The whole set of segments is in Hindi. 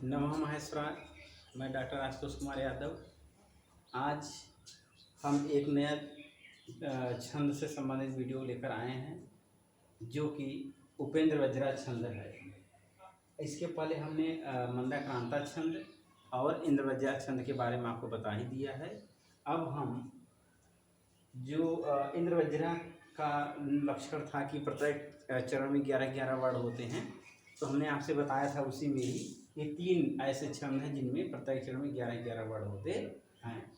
नमः महेश्वराय। मैं डॉक्टर आशुतोष कुमार यादव। आज हम एक नया छंद से संबंधित वीडियो लेकर आए हैं जो कि उपेंद्र वज्रा छंद है। इसके पहले हमने मंदाक्रांता छंद और इंद्रवज्रा छंद के बारे में आपको बता ही दिया है। अब हम जो इंद्रवज्रा का लक्षण था कि प्रत्येक चरण में 11-11 वर्ड होते हैं, तो हमने आपसे बताया था उसी में ही ये 3 ऐसे छंद हैं जिनमें प्रत्येक चरण में 11-11 वर्ड होते हैं।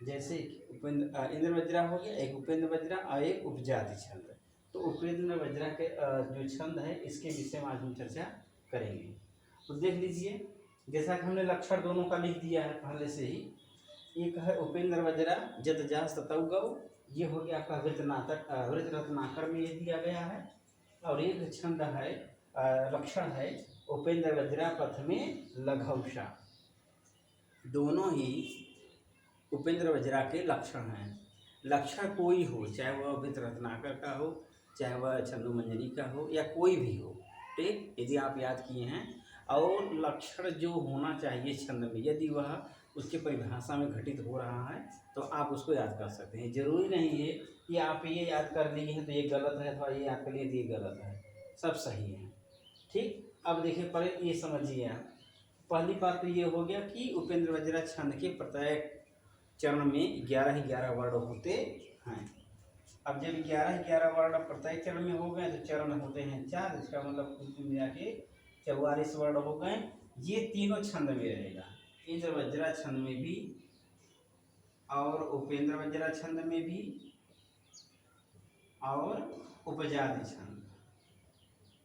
जैसे इंद्रवज्रा हो गया, एक उपेंद्र वज्रा और एक उपजाति छंद। तो उपेंद्र वज्रा के जो छंद है इसके विषय में आज हम चर्चा करेंगे। तो देख लीजिए, जैसा कि हमने लक्षण दोनों का लिख दिया है पहले से ही। एक है उपेंद्र वज्रा जत जास ततौ गौ, ये हो गया आपका वृत रत्नाकर में ये दिया गया है। और एक छंद है लक्षण है उपेंद्र वज्रा प्रथमे लघौषा। दोनों ही उपेंद्र वज्रा के लक्षण हैं। लक्षण कोई हो, चाहे वह वृत रत्नाकर का हो, चाहे वह छंदो मंजरी का हो, या कोई भी हो, ठीक, यदि आप याद किए हैं। और लक्षण जो होना चाहिए छंद में, यदि वह उसके परिभाषा में घटित हो रहा है तो आप उसको याद कर सकते हैं। जरूरी नहीं है कि आप ये याद कर लिए हैं तो ये गलत है, अथवा ये याद कर लिए तो ये गलत है, सब सही है। ठीक, अब देखिए, पहले ये समझिए आप। पहली बात तो ये हो गया कि उपेंद्र वज्रा छंद के प्रत्येक चरण में 11-11 वर्ड होते हैं। अब जब 11-11 वर्ड प्रत्येक चरण में हो गए तो चरण होते हैं 4, इसका मतलब कुल मिला के 44 वर्ड हो गए। ये तीनों छंद में रहेगा, इंद्र वज्रा छंद में भी और उपेंद्र वज्रा छंद में भी और उपजाति छंद,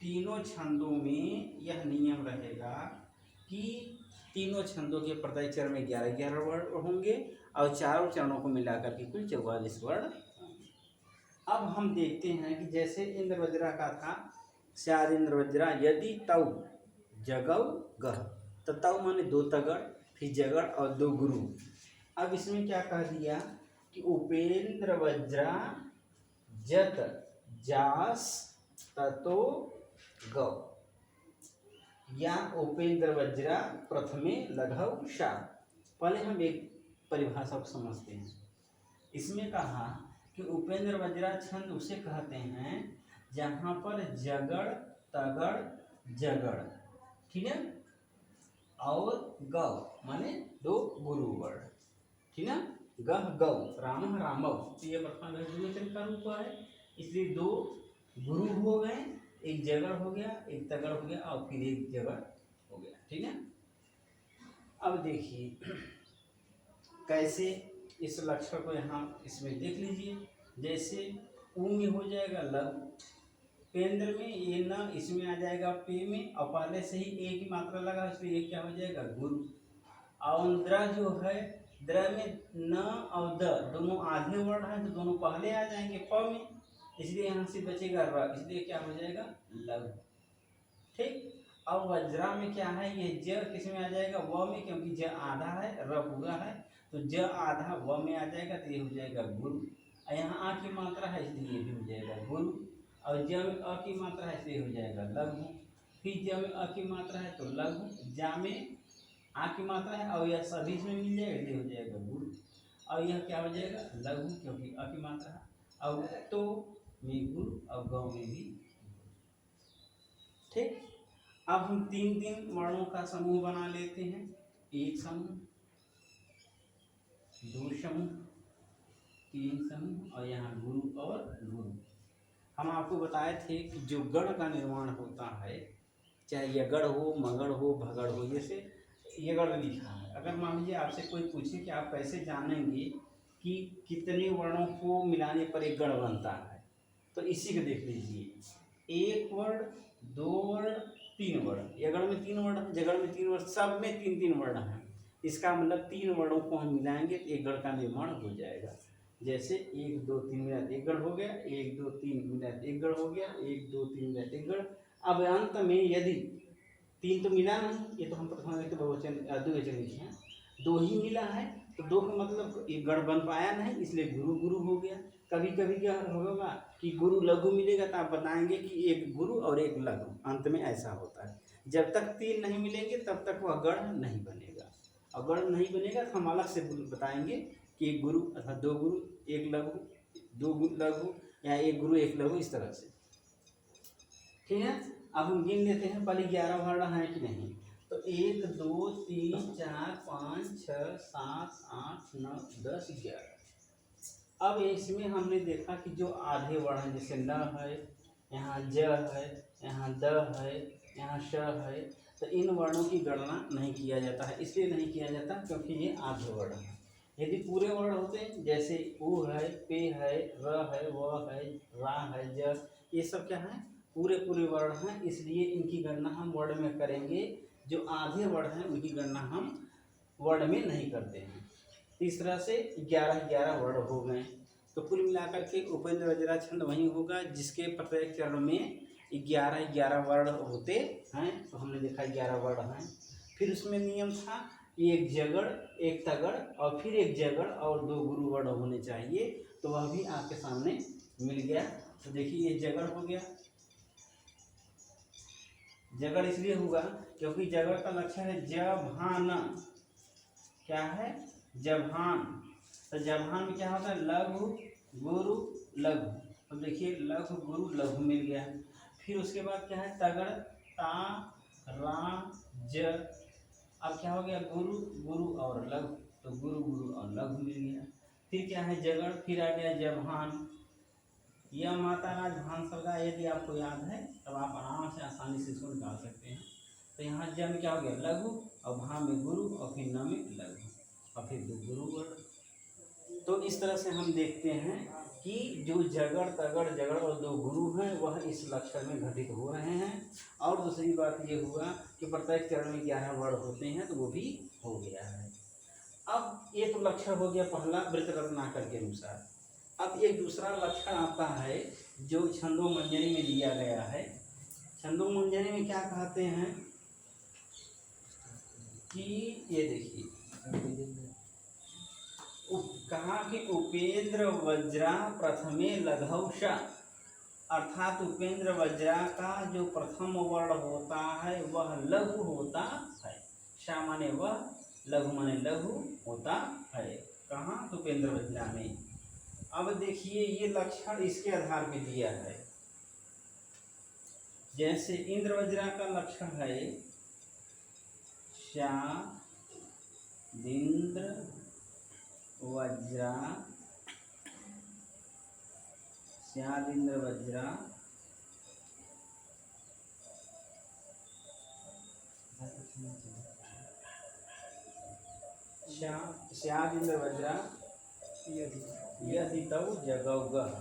तीनों छंदों में यह नियम रहेगा कि तीनों छंदों के प्रत्येक चरण में 11-11 वर्ड होंगे और चारों चरणों को मिलाकर के कुल 44 वर्ड। अब हम देखते हैं कि जैसे इंद्र वज्रा का था, स्याद इंद्र वज्रा यदि तौ जगौ गह, तो तौ माने 2 तगड़, फिर जगड़ और 2 गुरु। अब इसमें क्या कह दिया कि उपेंद्र वज्रा जत जास ततो गौ, या उपेंद्र वज्रा प्रथमे लघौषा। पहले हम एक परिभाषा को समझते हैं। इसमें कहा कि उपेंद्र वज्रा छंद उसे कहते हैं जहाँ पर जगड़ तगड़ जगड़, ठीक है, और गौ माने 2 गुरु वर्ड, ठीक है। गह गौ राम रामव, तो ये प्रथमा द्विवचन का रूप है, इसलिए 2 गुरु हो गए, एक जगड़ हो गया, एक तगड़ हो गया और फिर एक जगड़ हो गया, ठीक है। अब देखिए कैसे इस लक्षण को यहाँ इसमें देख लीजिए। जैसे ऊ में हो जाएगा लघु, पेंद्र में ये न इसमें आ जाएगा पे में, और पहले से ही ए की मात्रा लगा, इसलिए ये क्या हो जाएगा गुरु। और द्र जो है, द्र में न और द दोनों आधे वर्ण हैं तो दोनों पहले आ जाएंगे प में, इसलिए यहाँ से बचेगा र, इसलिए क्या हो जाएगा लघु, ठीक। अब वज्रा में क्या है, ये ज किस में आ जाएगा व में, क्योंकि ज आधा है र पूरा है, तो ज आधा व में आ जाएगा तो ये हो जाएगा गुरु। यहाँ आ की मात्रा है इसलिए ये भी हो जाएगा गुरु, और ज में अ की मात्रा है इसलिए हो जाएगा लघु, फिर ज में अ की मात्रा है तो लघु, जा में आ की मात्रा है और यह सभी इसमें मिल जाएगा इसलिए हो जाएगा गुरु, और यह क्या हो जाएगा लघु क्योंकि अ की मात्रा है, और तो में गुरु और गौ में भी, ठीक। अब हम 3-3 वर्णों का समूह बना लेते हैं। एक समूह, 2 समूह, 3 समूह, और यहाँ गुरु और गुरु। हम आपको बताए थे कि जो गण का निर्माण होता है, चाहे यगड़ हो, मगड़ हो, भगड़ हो, जैसे यगड़ लिखा है, अगर मान लीजिए आपसे कोई पूछे कि आप कैसे जानेंगे कि कितने वर्णों को मिलाने पर एक गण बनता है, तो इसी को देख लीजिए। 1 वर्ण, 2 वर्ण, 3 वर्ण, यगड़ में 3 वर्ण, जगड़ में 3 वर्ण, सब में 3-3 वर्ण हैं। इसका मतलब 3 वर्णों को हम मिलाएंगे तो एक गण का निर्माण हो जाएगा। जैसे 1 2 3 मिला एक गण हो गया, 1 2 3 मिला एक गण हो गया, 1 2 3 मिला एक गण। अब अंत में यदि 3 तो मिला नहीं, ये तो हम प्रथम बहुवचन द्विवचन लिखे हैं, 2 ही मिला है तो 2 का मतलब एक गण बन पाया नहीं, इसलिए गुरु गुरु हो गया। कभी कभी क्या होगा कि गुरु लघु मिलेगा तो आप बताएंगे कि एक गुरु और एक लघु, अंत में ऐसा होता है। जब तक तीन नहीं मिलेंगे तब तक वह गण नहीं बनेगा, और गण नहीं बनेगा तो हम अलग से बताएंगे कि एक गुरु अथवा दो गुरु, एक लघु, दो लघु, या एक गुरु एक लघु, इस तरह से। ठीक है, अब हम गिन लेते हैं पहले 11 वर्ण हैं कि नहीं। तो 1 2 3 4 5 6 7 8 9 10 11। अब इसमें हमने देखा कि जो आधे वर्ण हैं, जैसे न है, यहाँ ज है, यहाँ द है, यहाँ श है, तो इन वर्णों की गणना नहीं किया जाता है। इसलिए नहीं किया जाता क्योंकि ये आधे वर्ण हैं। यदि पूरे वर्ण होते जैसे उ है, पे है, र है, व है, रा है, ज, ये सब क्या है, पूरे पूरे वर्ण हैं, इसलिए इनकी गणना हम वर्ण में करेंगे। जो आधे वर्ण हैं उनकी गणना हम वर्ण में नहीं करते हैं। इस तरह से 11 वर्ण हो गए। तो कुल मिलाकर के उपेंद्र वज्रा छंद वही होगा जिसके प्रत्येक चरण में 11 वर्ण होते हैं। तो हमने देखा 11 वर्ण हैं। फिर उसमें नियम था एक जगड़, एक तगड़ और फिर एक जगड़ और 2 गुरु वर्ण होने चाहिए। तो वह भी आपके सामने मिल गया। तो देखिए ये जगड़ हो गया। जगड़ इसलिए होगा क्योंकि जगड़ का लक्षण है जभान। क्या है, जभान। तो जभान में क्या होता है, लघु गुरु लघु। तो देखिए लघु गुरु लघु मिल गया। फिर उसके बाद क्या है, तगड़, ता रा ज। अब क्या हो गया, गुरु गुरु और लघु, तो गुरु गुरु और लघु मिल गया। फिर क्या है, जगड़, फिर आ गया जभान। यह माता राज भान शब्द यदि आपको याद है तब आप आराम से आसानी से इसको निकाल सकते हैं। तो यहाँ ज में क्या हो गया, लघु, और भा में गुरु, और फिर न में लघु, और फिर 2 गुरु वर्ण। तो इस तरह से हम देखते हैं कि जो जगड़ तगड़ जगड़ और 2 गुरु हैं वह इस लक्षण में घटित हो रहे हैं। और दूसरी बात ये हुआ कि प्रत्येक चरण में 11 वर्ण होते हैं, तो वो भी हो गया है। अब एक लक्षण हो गया पहला वृत्त रत्नाकर के अनुसार। अब एक दूसरा लक्षण आता है जो छंदो मंजरी में दिया गया है। छंदो मंजरी में क्या कहते हैं कि ये देखिए कहा कि उपेंद्र वज्रा प्रथमे लघौषा, अर्थात उपेंद्र वज्रा का जो प्रथम वर्ण होता है वह लघु होता है। शा माने वह, लघु माने लघु होता है। कहाँ, उपेंद्र वज्रा में। अब देखिए ये लक्षण इसके आधार पे दिया है। जैसे इंद्र वज्रा का लक्षण है श्या इंद्र वज्रा, श्यादिंद्र वज्रा, श्यादिंद्र वज्रा यदि तौ जगौ गः,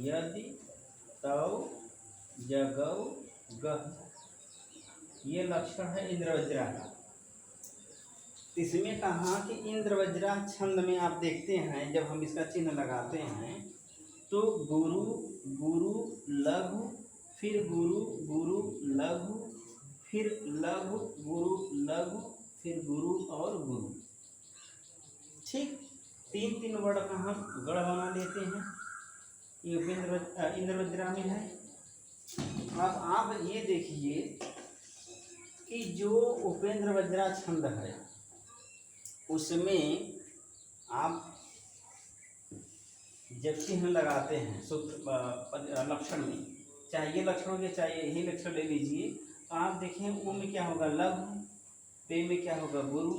यदि तौ जगौ गः, ये लक्षण है इंद्रवज्रा का। इसमें कहा कि इंद्रवज्रा छंद में आप देखते हैं जब हम इसका चिन्ह लगाते हैं तो गुरु गुरु लघु, फिर गुरु गुरु लघु, फिर लघु गुरु लघु, फिर गुरु और गुरु। ठीक, 3 वर्ण का हम गढ़ बना लेते हैं। ये इंद्रवज्रा में है। अब आप ये देखिए कि जो उपेंद्र वज्रा छंद है उसमें आप जब चिन्ह लगाते हैं सूत्र लक्षण में, चाहे ये लक्षण हो गया चाहे यही लक्षण ले लीजिए, तो आप देखें उ में क्या होगा लघु, पे में क्या होगा गुरु,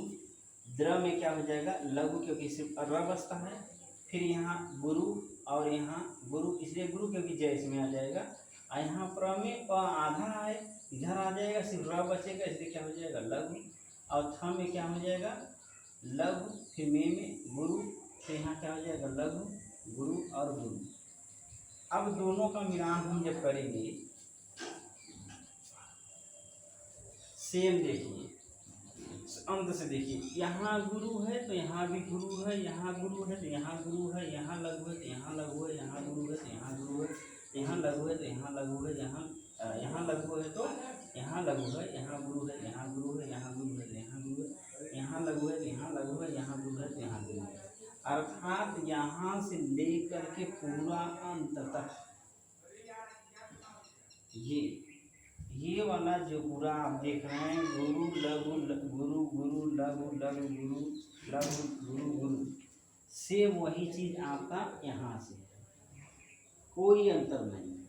द्र में क्या हो जाएगा लघु क्योंकि सिर्फ र बसता है, फिर यहाँ गुरु और यहाँ गुरु, इसलिए गुरु क्योंकि जय इसमें आ जाएगा। और यहाँ प्र में प आधा है, इधर आ जाएगा सिर्फ र बचेगा, इसलिए क्या हो जाएगा लघु। और थ में क्या हो जाएगा लघु, फिर में गुरु, फिर यहाँ क्या हो जाएगा लघु गुरु और गुरु। अब दोनों का मिलान हम जब करेंगे सेम देखिए अंत से देखिए, यहाँ गुरु है तो यहाँ भी गुरु है, यहाँ गुरु है तो यहाँ गुरु है, यहाँ लघु है तो यहाँ लघु है, यहाँ गुरु है तो यहाँ गुरु है, यहाँ लघु है तो यहाँ लघु है, यहाँ लघु है तो यहाँ लघु है, यहाँ गुरु है, यहाँ गुरु है, यहाँ गुरु है तो यहाँ गुरु है, यहाँ लघु है तो यहाँ लघु है, यहाँ गुरु है तो यहाँ गुरु है। अर्थात यहाँ से लेकर के पूरा अंत तक ये ये वाला जो पूरा आप देख रहे हैं गुरु लघु गुरु गुरु लघु लघु गुरु लघु गुरु गुरु, सेम वही चीज आपका यहाँ से है, कोई अंतर नहीं है।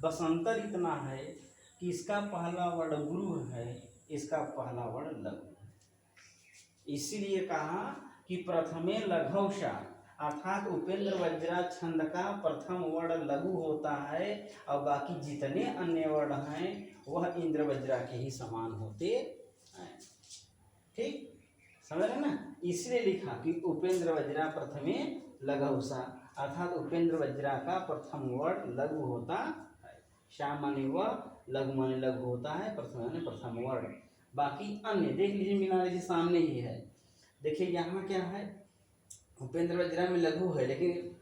बस अंतर इतना है कि इसका पहला वर्ण गुरु है, इसका पहला वर्ण लघु है। इसीलिए कहा कि प्रथमे लघौषा, अर्थात उपेंद्र वज्रा छंद का प्रथम वर्ण लघु होता है और बाकी जितने अन्य वर्ण हैं वह इंद्र वज्रा के ही समान होते हैं। ठीक, समझ रहे ना? इसलिए लिखा कि उपेंद्र वज्रा प्रथमे लघौषा, अर्थात उपेंद्र वज्रा का प्रथम वर्ण लघु होता है। श्याम माने वह, लघु माने लघु होता है, प्रथम माने प्रथम वर्ण। बाकी अन्य देख लीजिए, मिला लीजिए, सामने ही है। देखिए यहाँ क्या है, उपेंद्र वज्रा में लघु है लेकिन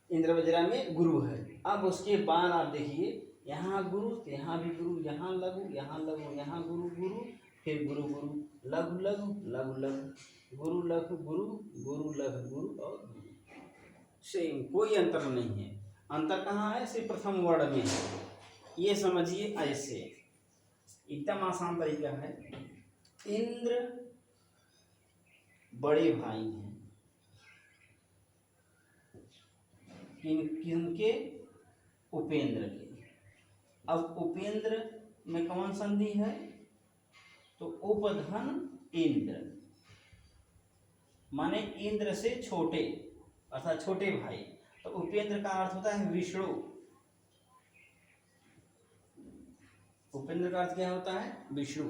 इंद्र वज्रा में गुरु है। अब उसके बाद आप देखिए यहाँ गुरु, यहाँ भी गुरु, यहाँ लघु, यहाँ लघु, यहाँ गुरु गुरु, फिर गुरु गुरु, लघु लघु, लघु लघु, गुरु लघु गुरु, गुरु लघु गुरु और गुरु, सेम, कोई अंतर नहीं है। अंतर कहाँ है? सिर्फ प्रथम वर्ण में है। ये समझिए ऐसे, एकदम आसान तरीका है। इंद्र बड़े भाई हैं, किनके? उपेंद्र के। अब उपेंद्र में कौन संधि है? तो उपधन इंद्र, माने इंद्र से छोटे अर्थात छोटे भाई। तो उपेंद्र का अर्थ होता है विष्णु। उपेंद्र का अर्थ क्या होता है? विष्णु।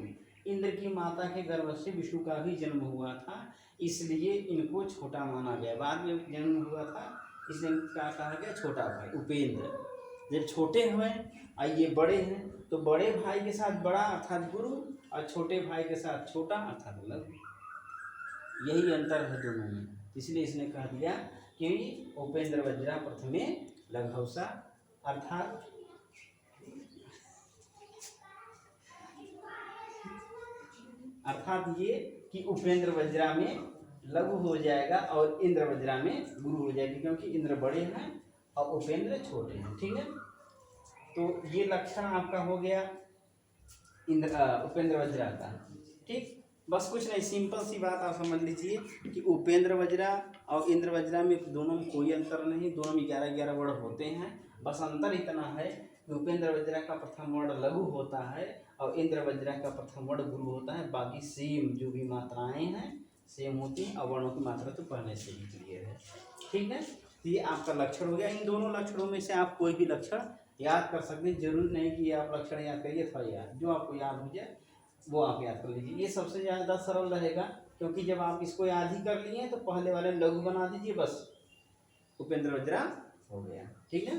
इंद्र की माता के गर्भ से विष्णु का भी जन्म हुआ था, इसलिए इनको छोटा माना गया। बाद में जन्म हुआ था इसलिए क्या कहा गया? छोटा भाई उपेंद्र। जब छोटे हुए और ये बड़े हैं तो बड़े भाई के साथ बड़ा अर्थात गुरु और छोटे भाई के साथ छोटा अर्थात लघु। यही अंतर है दोनों में, इसलिए इसने कह दिया कि उपेंद्र वज्रा प्रथमे लघौषा, अर्थात ये कि उपेंद्र वज्रा में लघु हो जाएगा और इंद्र वज्रा में गुरु हो जाएगी, क्योंकि इंद्र बड़े हैं और उपेंद्र छोटे हैं। ठीक है, तो ये लक्षण आपका हो गया उपेंद्र वज्रा का। ठीक, बस कुछ नहीं, सिंपल सी बात आप समझ लीजिए कि उपेंद्र वज्रा और इंद्र वज्रा में दोनों में कोई अंतर नहीं, दोनों में 11-11 वर्ण होते हैं। बस अंतर इतना है कि उपेंद्र वज्रा का प्रथम वर्ण लघु होता है और इंद्र वज्रा का प्रथम वर्ण गुरु होता है। बाकी सेम जो भी मात्राएं हैं सेम होती हैं और वर्णों की मात्रा तो पहले से ही क्लियर है। ठीक है, तो ये आपका लक्षण हो गया। इन दोनों लक्षणों में से आप कोई भी लक्षण याद कर सकते हैं, जरूरी नहीं कि आप लक्षण याद करिए थोड़ा याद, जो आपको याद हो जाए वो आप याद कर लीजिए। ये सबसे ज़्यादा सरल रहेगा, क्योंकि जब आप इसको याद ही कर लिए तो पहले वाले लघु बना दीजिए, बस उपेंद्र वज्रा हो गया। ठीक है,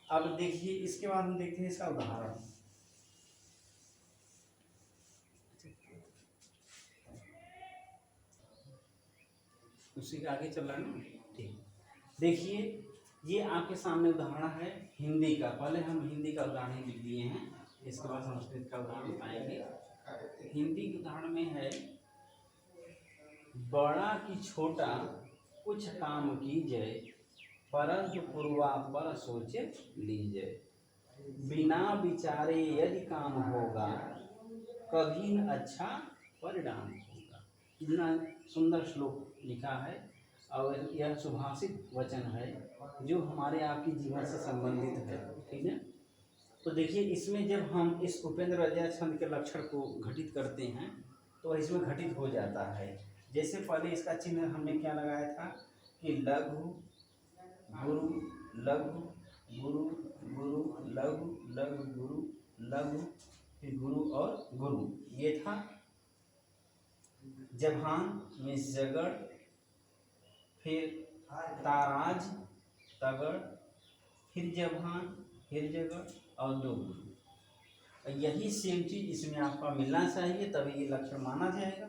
अब देखिए इसके बाद हम देखते हैं इसका उदाहरण। उसी के आगे चल रहा है ना। ठीक, देखिए ये आपके सामने उदाहरण है हिंदी का। पहले हम हिंदी का उदाहरण ही लिख दिए हैं, इसके बाद संस्कृत का उदाहरण बताएंगे। हिंदी के उदाहरण में है, बड़ा कि छोटा कुछ काम कीजिए, परंतु पूर्वापर सोच लीजिए, बिना विचारे यदि काम होगा कभी न अच्छा परिणाम होगा। इतना सुंदर श्लोक लिखा है और यह सुभाषित वचन है जो हमारे आपकी जीवन से संबंधित है। ठीक है, तो देखिए इसमें जब हम इस उपेंद्र वज्रा छंद के लक्षण को घटित करते हैं तो इसमें घटित हो जाता है। जैसे पहले इसका चिन्ह हमने क्या लगाया था कि लघु गुरु, लघु गुरु, गुरु लघु, लघु गुरु, लघु फिर गुरु और गुरु। ये था जभान में जगड़, फिर ताराज तगड़, फिर जभान, फिर जगड़ और दो गुरु। यही सेम चीज़ इसमें आपका मिलना चाहिए, तभी ये लक्षण माना जाएगा।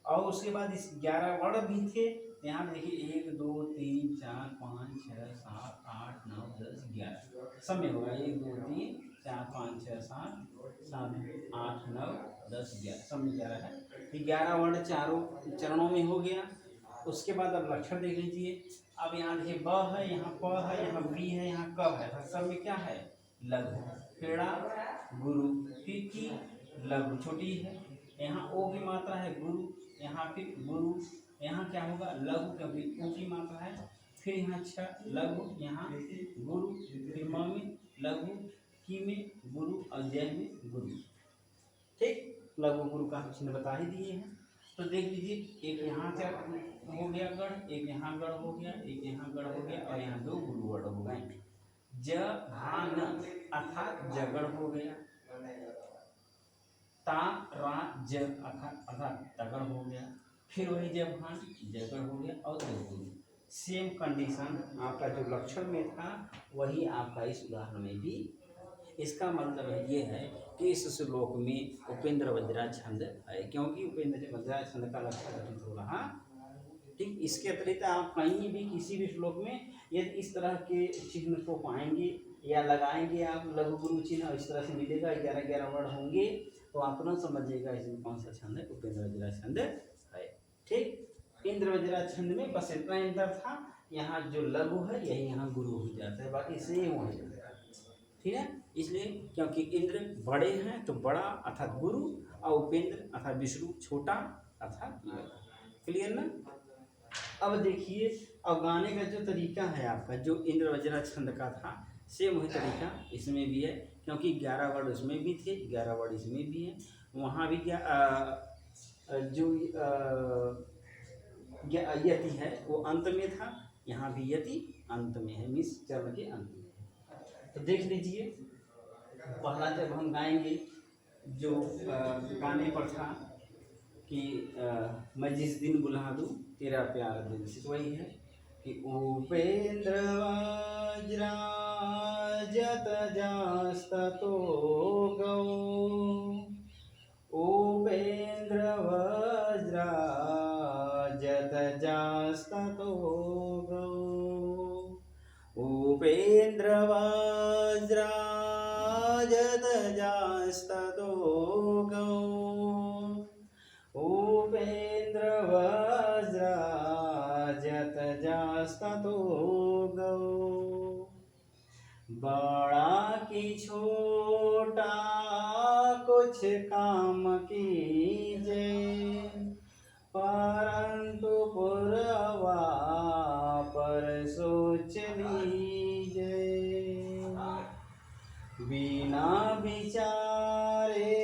और उसके बाद इस 11 वर्ण भी थे। यहाँ पे देखिए 1 2 3 4 5 6 7 8 9 10 11 सब में होगा। 1 2 3 4 5 6 7 8 9 10 11 सब में 11 है। ये 11 वर्ण चारों चरणों में हो गया। उसके बाद अब लक्षण देख लीजिए। अब यहाँ देखिए ब है, यहाँ प है, यहाँ बी है, यहाँ क है, सब में क्या है? लघु। खेड़ा गुरु, फिर की लघु छोटी है, यहाँ ओ की मात्रा है गुरु, यहाँ फिर गुरु, यहाँ क्या होगा लघु क्योंकि ऊ की मात्रा है, फिर यहाँ छ लघु, यहाँ गुरु, फिर म में लघु, की में गुरु और जय में गुरु। ठीक, लघु गुरु का हम चिन्ह बता ही दिए हैं। तो देख लीजिए एक यहाँ से हो गया गढ़, एक यहाँ गढ़ हो गया, एक यहाँ गढ़ हो गया और यहाँ दो गुरु गढ़ हो गए। ज भान अर्थात जगड़ हो गया, ता रा ज अर्थात तगड़ हो गया, फिर वही जब भान जगड़ हो गया और दो गुरु। सेम कंडीशन आपका जो लक्षण में था वही आपका इस उदाहरण में भी। इसका मतलब ये है कि इस श्लोक में उपेंद्र वज्रा छंद है, क्योंकि उपेंद्र वज्रा छंद का लक्षण घटित हो रहा। ठीक, इसके अतिरिक्त आप कहीं भी किसी भी श्लोक में यदि इस तरह के चिन्ह को पाएंगे या लगाएंगे आप लघु गुरु चिन्ह, इस तरह से मिलेगा 11-11 वर्ण होंगे, तो आप न समझिएगा इसमें कौन सा छंद है, उपेंद्र वज्रा छंद है। ठीक, इंद्र वज्रा छंद में बस इतना अंतर था, यहाँ जो लघु है यही यहाँ गुरु हो जाता है, बाकी सेम हो जाता है। ठीक है, इसलिए क्योंकि इंद्र बड़े हैं तो बड़ा अर्थात गुरु और उपेंद्र अर्थात विष्णु छोटा अर्थात लघु। क्लियर ना। अब देखिए, अब गाने का जो तरीका है आपका जो इंद्र वज्रा छंद का था सेम वही तरीका इसमें भी है, क्योंकि 11 वर्ड उसमें भी थे, 11 वर्ड इसमें भी है। वहाँ भी क्या जो यति है वो अंत में था, यहाँ भी यति अंत में है, मीन्स चरण के अंत में है। तो देख लीजिए, पहला जब हम गाएंगे जो गाने पर था कि मैं जिस दिन बुला दूँ तेरा प्यार दिल से, तो वही है कि उपेंद्र वज्रा जत जास्ततो गौ, उपेंद्र वज्रा जत जास्ततो गौ, उपेंद्र वज्रा जत जास्ततो गौ, उपेंद्र वज्रा जत जास्ततो गौ। बड़ा की छोटा कुछ काम कीजे, परंतु पुरवा पर सोच लीजे, बिना विचारे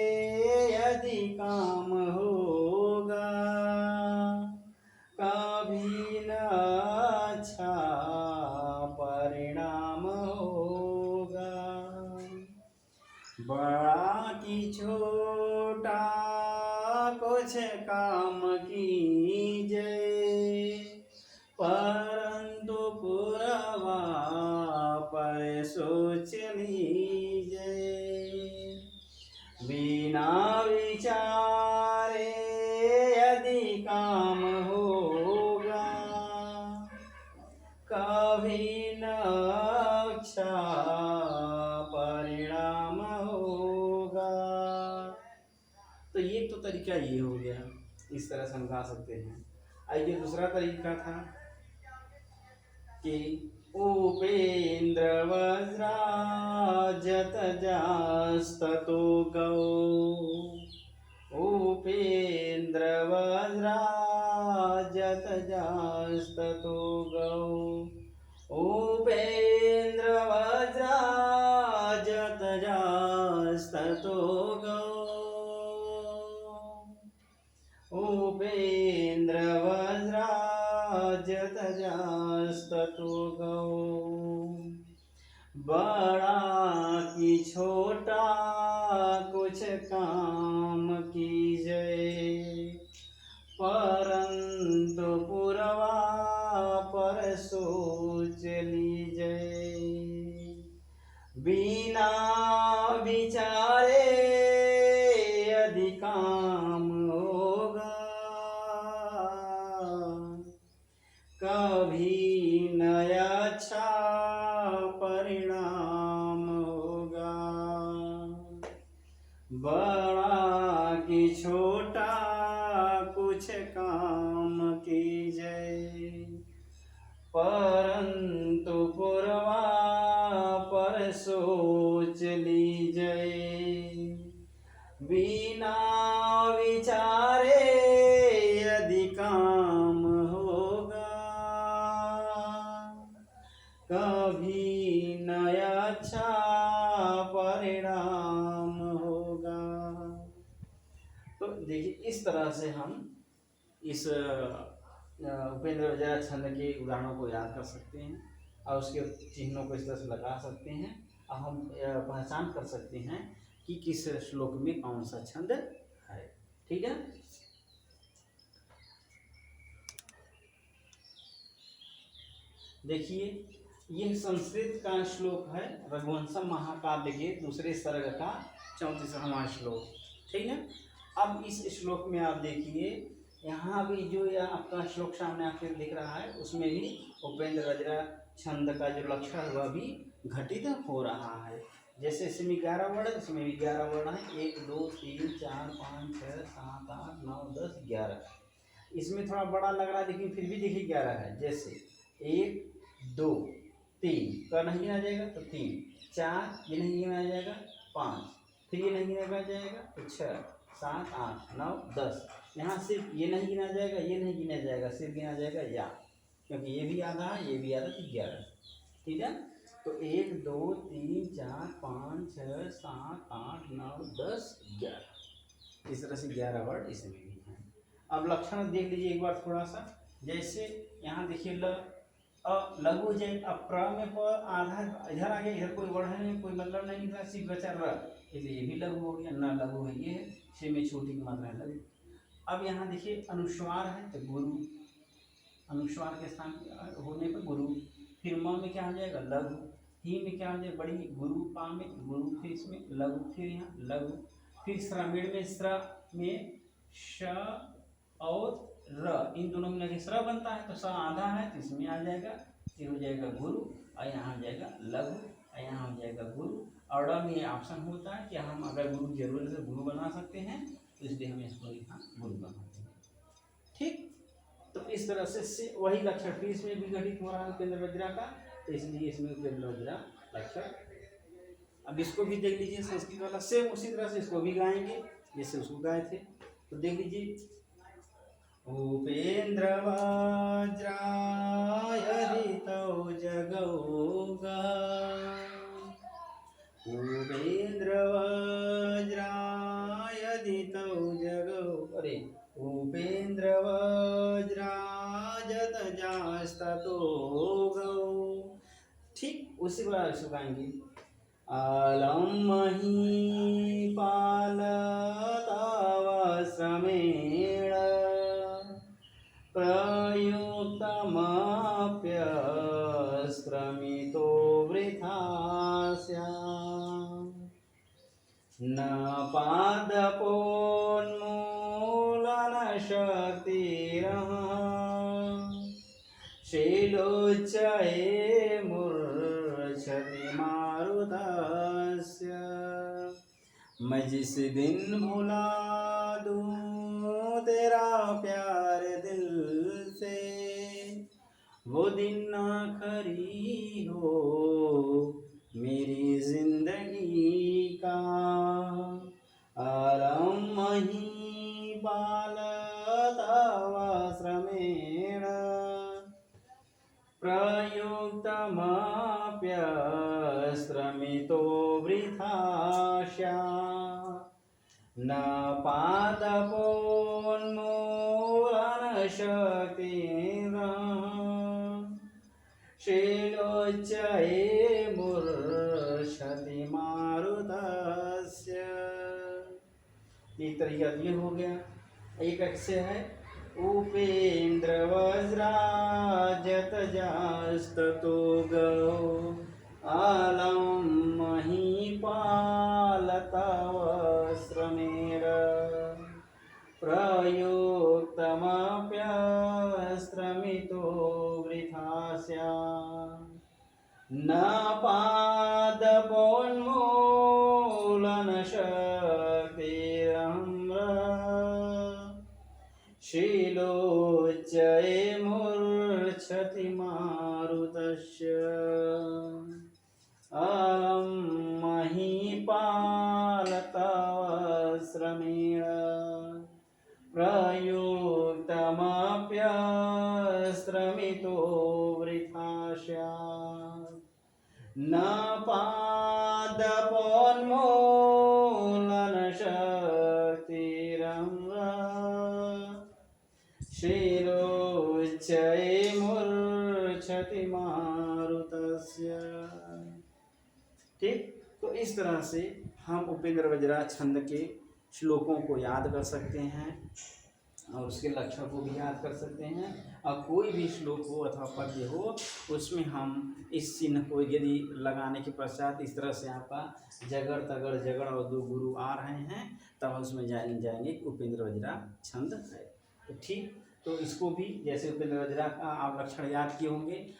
यदि काम होगा कभी न अच्छा परिणाम होगा। बड़ा की छोटा कुछ काम कीजिए, परंतु पुरवा पर सोच लीजिए, बिना विचारे यदि काम होगा कभी न अच्छा परिणाम होगा। तो ये तो तरीका ये हो गया, इस तरह से हम गा सकते हैं। आइए दूसरा तरीका था कि उपेंद्र वज्रा जत जास्ततो गौ, उपेंद्र वज्रा जत जास्ततो गौ, उपेंद्र वज्रा जत जास्ततो गौ, उपेंद्र वज्रा जत जास्ततो गौ। बड़ा की छोटा कुछ काम कीजिए, परंतु पुरवा पर सोच लीजिए, बिना विचारे यदि काम होगा कभी न अच्छा परिणाम होगा। बड़ा कि छोटा कुछ काम कीजिए, परंतु पुरवा पर सोच सोच लीजिए, बिना विचारे यदि काम होगा, कभी न अच्छा परिणाम होगा। तो देखिए इस तरह से हम इस उपेंद्र वज्रा छंद के उदाहरणों को याद कर सकते हैं और उसके चिन्हों को इस तरह से लगा सकते हैं। अब हम पहचान कर सकते हैं कि किस श्लोक में कौन सा छंद है। ठीक है, देखिए यह संस्कृत का श्लोक है, रघुवंशम महाकाव्य के दूसरे सर्ग का 34वां श्लोक। ठीक है, अब इस श्लोक में आप देखिए, यहाँ भी जो आपका श्लोक सामने आपके दिख रहा है उसमें भी उपेंद्र वज्रा छंद का जो लक्षण है वह भी घटित हो रहा है। जैसे इसमें 11 वर्ण है, इसमें भी 11 वर्ण है, 1 2 3 4 5 6 7 8 9 10 11। इसमें थोड़ा बड़ा लग रहा है लेकिन फिर भी देखिए 11 है। जैसे 1 2 3 का नहीं गिना जाएगा तो 3, 4 ये नहीं गिना जाएगा, 5 फिर ये नहीं गिना जाएगा तो 6 7 8 9 10। यहाँ सिर्फ ये नहीं गिना जाएगा, ये नहीं गिना जाएगा, सिर्फ गिना जाएगा या, क्योंकि ये भी आधा है ये भी आधा, तो 11। ठीक है, तो 1 2 3 4 5 6 7 8 9 10 11, इस तरह से 11 वर्ड इसमें भी हैं। अब लक्षण देख लीजिए एक बार थोड़ा सा। जैसे यहाँ देखिए लघु जय, अब प्र में प आधा इधर आ गया, इधर कोई वर्ण नहीं, कोई मतलब नहीं निकला, सिर्फ बचा र, इसलिए ये भी लघु हो गया। न लघु है ये है, से में छोटी की मात्रा है लघु। अब यहाँ देखिए अनुस्वार है तो गुरु, अनुस्वार के स्थान होने पर गुरु, फिर म में क्या हो जाएगा लघु, ही में क्या हो जाएगा बड़ी, गुरु, पा में गुरु, फिर इसमें लघु, फिर यहाँ लघु, फिर श्रमेण में श्र में श और र, इन दोनों में लगे श्र बनता है तो स आधा है तो इसमें आ जाएगा, ये हो जाएगा गुरु और यहाँ हो जाएगा लघु और यहाँ हो जाएगा गुरु। और में ऑप्शन होता है कि हम अगर गुरु की जरूरत है गुरु बना सकते हैं, तो इसलिए हम इसको यहाँ गुरु बनाते हैं। ठीक, तो इस तरह से वही लक्षण फिर इसमें भी घटित हो रहा है उपेंद्र वज्रा का, तो इसलिए इसमें उपेंद्र वज्रा लक्षण। अब इसको भी देख लीजिए संस्कृत वाला, सेम उसी तरह से इसको भी गाएंगे जैसे उसको गाए थे। तो देख लीजिए, उपेंद्र वज्रायदितौ जगौगा, उपेंद्र वज्रायदितौ जगौ, अरे उपेंद्र वज्राजत जास्ततो गौ। ठीक उसी बार सुनाएंगे, अलम महीपालतव श्रमेण प्रयुक्तमप्यस्त्रमितो वृथा स्यात्, न पादपोन्मूलनशक्तिरः, शीलोच्चये मूर्च्छति मारुतस्य। मैं जिस दिन भुला दूं तेरा प्यार दिल से, वो दिन आखिरी हो मेरी जिंदगी का। अलम महीपालतव श्रमेण प्रयुक्तमप्यस्त्रमितो वृथा स्यात्, न पादपोन्मूलनशक्तिरः, शीलोच्चये मूर्च्छति मारुतस्य। एक तरीका ये हो गया। एक अक्षय है उपेंद्र वज्राजत जास्ततो गौ, अलम महीपालतव श्रमेण प्रयुक्तमप्यस्त्रमितो वृथा स्यात्, न पादपोन्मूलनशक्तिरः, शीलोच्चये मूर्च्छति मारुतस्य। अलम मही मणिपालतवस्त्रमेण प्रयुक्तमप्यस्त्रमितो वृथा स्यात् न पादपोन्मूलनशक्तिरम्र शिरोच्चये मूर्च्छति मारुतस्य। ठीक, तो इस तरह से हम उपेंद्र वज्रा छंद के श्लोकों को याद कर सकते हैं और उसके लक्षण को भी याद कर सकते हैं। और कोई भी श्लोक हो अथवा पद्य हो उसमें हम इस चिन्ह को यदि लगाने के पश्चात इस तरह से आपका जगड़ तगड़ जगड़ और दो गुरु आ रहे हैं तब उसमें जाएंगे कि उपेंद्र वज्रा छंद है। तो ठीक, तो इसको भी जैसे उपेंद्र वज्रा का आप लक्षण याद किए होंगे,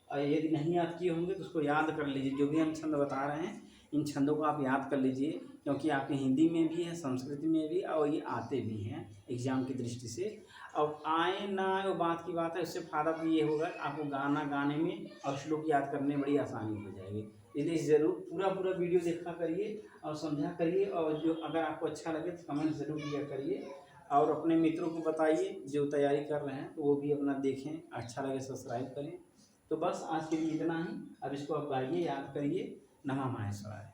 और यदि नहीं याद किए होंगे तो उसको याद कर लीजिए। जो भी हम छंद बता रहे हैं इन छंदों को आप याद कर लीजिए, क्योंकि आपके हिंदी में भी है, संस्कृत में भी, और ये आते भी हैं एग्जाम की दृष्टि से। अब आए ना आए वो बात की बात है, उससे फ़ायदा तो ये होगा आपको गाना गाने में और श्लोक याद करने में बड़ी आसानी हो जाएगी। इसलिए ज़रूर पूरा वीडियो देखा करिए और समझा करिए, और जो अगर आपको अच्छा लगे तो कमेंट ज़रूर किया करिए और अपने मित्रों को बताइए जो तैयारी कर रहे हैं तो वो भी अपना देखें, अच्छा लगे सब्सक्राइब करें। तो बस आज के लिए इतना ही। अब इसको आप गाइए, याद करिए। नमः माहेश्वराय।